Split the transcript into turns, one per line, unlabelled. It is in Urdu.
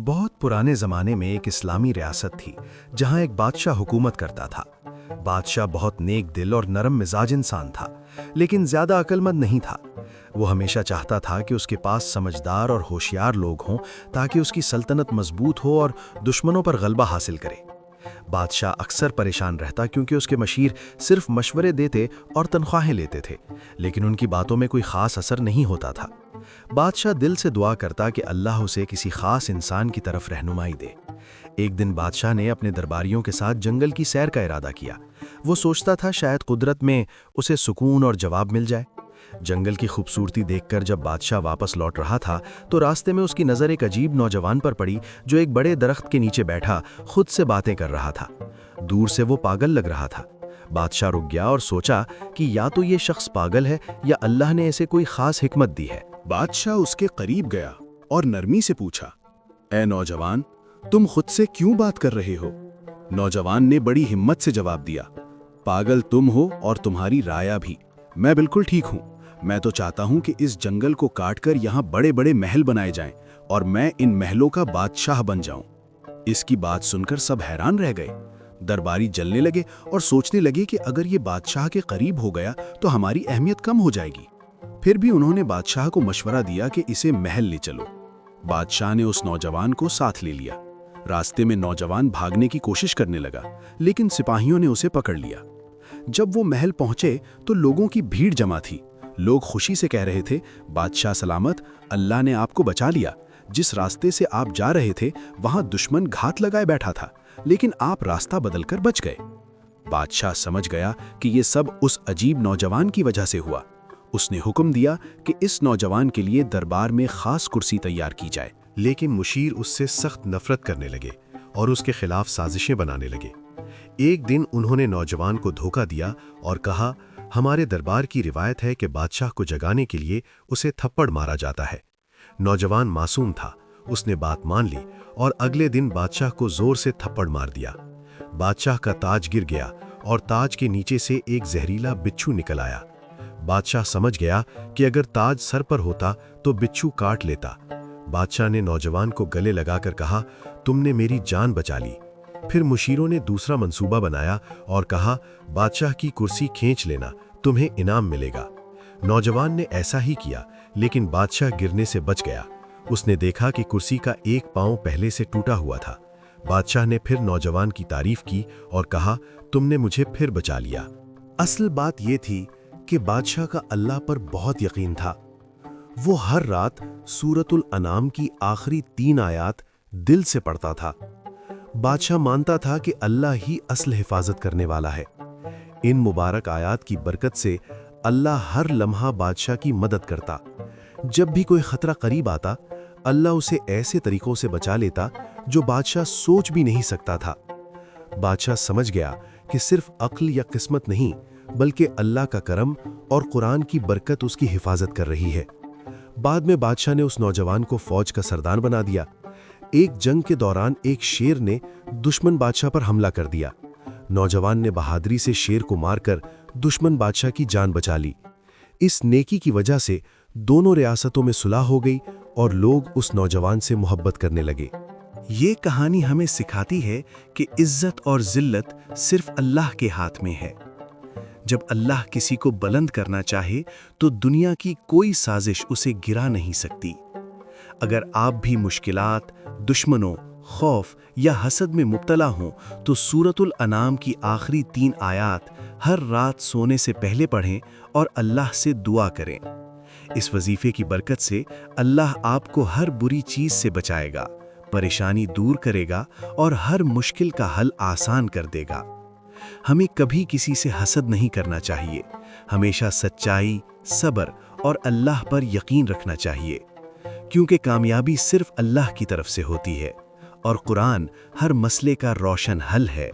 بہت پرانے زمانے میں ایک اسلامی ریاست تھی جہاں ایک بادشاہ حکومت کرتا تھا۔ بادشاہ بہت نیک دل اور نرم مزاج انسان تھا، لیکن زیادہ عقل مند نہیں تھا۔ وہ ہمیشہ چاہتا تھا کہ اس کے پاس سمجھدار اور ہوشیار لوگ ہوں تاکہ اس کی سلطنت مضبوط ہو اور دشمنوں پر غلبہ حاصل کرے۔ بادشاہ اکثر پریشان رہتا کیونکہ اس کے مشیر صرف مشورے دیتے اور تنخواہیں لیتے تھے، لیکن ان کی باتوں میں کوئی خاص اثر نہیں ہوتا تھا۔ بادشاہ دل سے دعا کرتا کہ اللہ اسے کسی خاص انسان کی طرف رہنمائی دے۔ ایک دن بادشاہ نے اپنے درباریوں کے ساتھ جنگل کی سیر کا ارادہ کیا۔ وہ سوچتا تھا شاید قدرت میں اسے سکون اور جواب مل جائے۔ جنگل کی خوبصورتی دیکھ کر جب بادشاہ واپس لوٹ رہا تھا تو راستے میں اس کی نظر ایک عجیب نوجوان پر پڑی جو ایک بڑے درخت کے نیچے بیٹھا خود سے باتیں کر رہا تھا۔ دور سے وہ پاگل لگ رہا تھا۔ بادشاہ رک گیا اور سوچا کہ یا تو یہ شخص پاگل ہے یا اللہ نے اسے کوئی خاص حکمت دی ہے۔
بادشاہ اس کے قریب گیا اور نرمی سے پوچھا، اے نوجوان، تم خود سے کیوں بات کر رہے ہو؟ نوجوان نے بڑی ہمت سے جواب دیا، پاگل تم ہو اور تمہاری رایا بھی، میں بالکل ٹھیک ہوں۔ میں تو چاہتا ہوں کہ اس جنگل کو کاٹ کر یہاں بڑے بڑے محل بنائے جائیں اور میں ان محلوں کا بادشاہ بن جاؤں۔ اس کی بات سن کر سب حیران رہ گئے۔ درباری جلنے لگے اور سوچنے لگے کہ اگر یہ بادشاہ کے قریب ہو گیا تو ہماری اہمیت کم ہو جائے گی۔ پھر بھی انہوں نے بادشاہ کو مشورہ دیا کہ اسے محل لے چلو۔ بادشاہ نے اس نوجوان کو ساتھ لے لیا۔ راستے میں نوجوان بھاگنے کی کوشش کرنے لگا، لیکن سپاہیوں نے اسے پکڑ لیا۔ جب وہ محل پہنچے تو لوگوں کی بھیڑ جمع تھی۔ لوگ خوشی سے کہہ رہے تھے، بادشاہ سلامت، اللہ نے آپ کو بچا لیا۔ جس راستے سے آپ جا رہے تھے وہاں دشمن گھات لگائے بیٹھا تھا، لیکن آپ راستہ بدل کر بچ گئے۔ بادشاہ سمجھ گیا کہ یہ سب اس عجیب نوجوان کی وجہ سے ہوا۔ اس نے حکم دیا کہ اس نوجوان کے لیے دربار میں خاص کرسی تیار کی جائے،
لیکن مشیر اس سے سخت نفرت کرنے لگے اور اس کے خلاف سازشیں بنانے لگے۔ ایک دن انہوں نے نوجوان کو دھوکہ دیا اور کہا، ہمارے دربار کی روایت ہے کہ بادشاہ کو جگانے کے لیے اسے تھپڑ مارا جاتا ہے۔ نوجوان معصوم تھا، اس نے بات مان لی اور اگلے دن بادشاہ کو زور سے تھپڑ مار دیا۔ بادشاہ کا تاج گر گیا اور تاج کے نیچے سے ایک زہریلا بچھو نکل آیا۔ بادشاہ سمجھ گیا کہ اگر تاج سر پر ہوتا تو بچھو کاٹ لیتا۔ بادشاہ نے نوجوان کو گلے لگا کر کہا، تم نے میری جان بچا لی۔ پھر مشیروں نے دوسرا منصوبہ بنایا اور کہا، بادشاہ کی کرسی کھینچ لینا، تمہیں انعام ملے گا۔ نوجوان نے ایسا ہی کیا، لیکن بادشاہ گرنے سے بچ گیا۔ اس نے دیکھا کہ کرسی کا ایک پاؤں پہلے سے ٹوٹا ہوا تھا۔ بادشاہ نے پھر نوجوان کی تعریف کی اور کہا، تم نے مجھے پھر بچا لیا۔ اصل بات یہ تھی کہ بادشاہ کا اللہ پر بہت یقین تھا۔ وہ ہر رات سورۃ الانعام کی آخری 3 آیات دل سے پڑھتا تھا۔ بادشاہ مانتا تھا کہ اللہ ہی اصل حفاظت کرنے والا ہے۔ ان مبارک آیات کی برکت سے اللہ ہر لمحہ بادشاہ کی مدد کرتا۔ جب بھی کوئی خطرہ قریب آتا، اللہ اسے ایسے طریقوں سے بچا لیتا جو بادشاہ سوچ بھی نہیں سکتا تھا۔ بادشاہ سمجھ گیا کہ صرف عقل یا قسمت نہیں، بلکہ اللہ کا کرم اور قرآن کی برکت اس کی حفاظت کر رہی ہے۔ بعد میں بادشاہ نے اس نوجوان کو فوج کا سردار بنا دیا۔ ایک جنگ کے دوران ایک شیر نے دشمن بادشاہ پر حملہ کر دیا۔ نوجوان نے بہادری سے شیر کو مار کر دشمن بادشاہ کی جان بچا لی۔ اس نیکی کی وجہ سے دونوں ریاستوں میں صلح ہو گئی اور لوگ اس نوجوان سے محبت کرنے لگے۔ یہ کہانی ہمیں سکھاتی ہے کہ عزت اور ذلت صرف اللہ کے ہاتھ میں ہے۔ جب اللہ کسی کو بلند کرنا چاہے تو دنیا کی کوئی سازش اسے گرا نہیں سکتی۔ اگر آپ بھی مشکلات، دشمنوں، خوف یا حسد میں مبتلا ہوں تو سورۃ الانعام کی آخری 3 آیات ہر رات سونے سے پہلے پڑھیں اور اللہ سے دعا کریں۔ اس وظیفے کی برکت سے اللہ آپ کو ہر بری چیز سے بچائے گا، پریشانی دور کرے گا اور ہر مشکل کا حل آسان کر دے گا۔ ہمیں کبھی کسی سے حسد نہیں کرنا چاہیے، ہمیشہ سچائی، صبر اور اللہ پر یقین رکھنا چاہیے، کیونکہ کامیابی صرف اللہ کی طرف سے ہوتی ہے اور قرآن ہر مسئلے کا روشن حل ہے۔